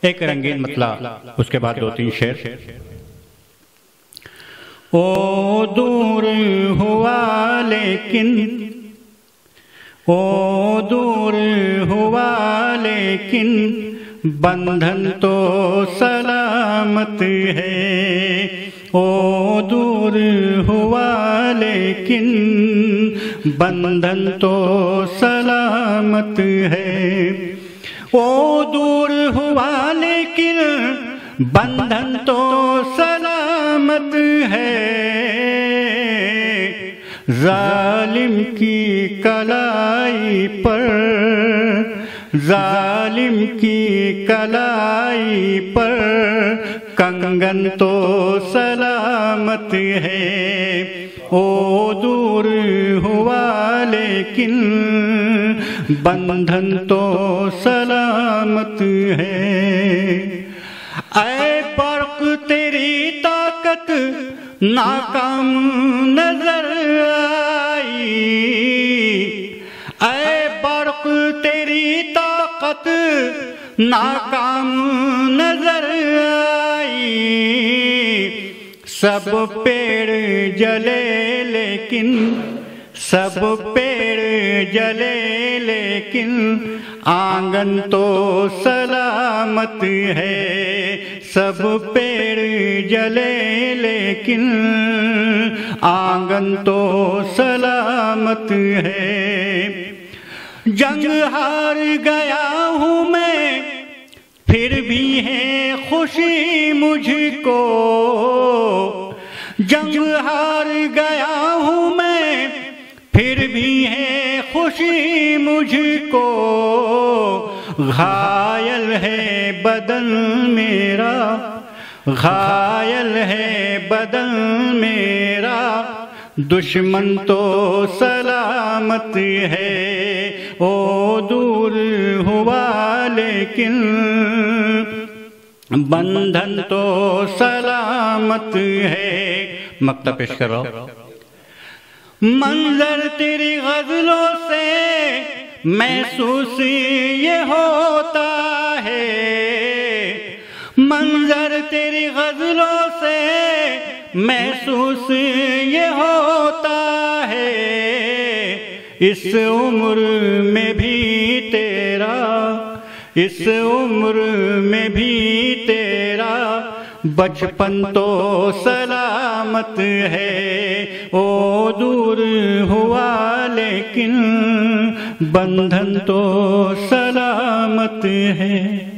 एक रंगीन मतला, उसके बाद 2-3 शेर। ओ दूर हुआ लेकिन, ओ दूर हुआ लेकिन बंधन तो सलामत है। ओ दूर हुआ लेकिन बंधन तो सलामत है। ओ दूर हुआ लेकिन बंधन तो सलामत है। जालिम की कलाई पर, जालिम की कलाई पर कंगन तो सलामत है। ओ दूर हुआ लेकिन बंधन तो सलामत है। ऐ बर्क़ तेरी ताकत नाकाम नजर आई। ऐ बर्क़ तेरी ताकत नाकाम नजर आई। सब पेड़ जले लेकिन, सब पेड़ जले लेकिन आंगन तो सलामत है। सब पेड़ जले लेकिन आंगन तो सलामत है। जंग हार गया हूँ मैं फिर भी है खुशी मुझको। जंग हार गया हूँ मैं फिर भी है खुशी मुझको। घायल है बदन मेरा, घायल है बदन मेरा दुश्मन तो सलामत है। ओ दूर हुआ लेकिन बंधन तो सलामत है। मक्ता पेश कर रहा हूं। मंजर तेरी गजलों से महसूस ये होता है। मंजर तेरी गजलों से महसूस ये होता है। इस उम्र में भी तेरा, इस उम्र में भी तेरा बचपन तो सलामत है। ओ दूर हुआ लेकिन बंधन तो सलामत है।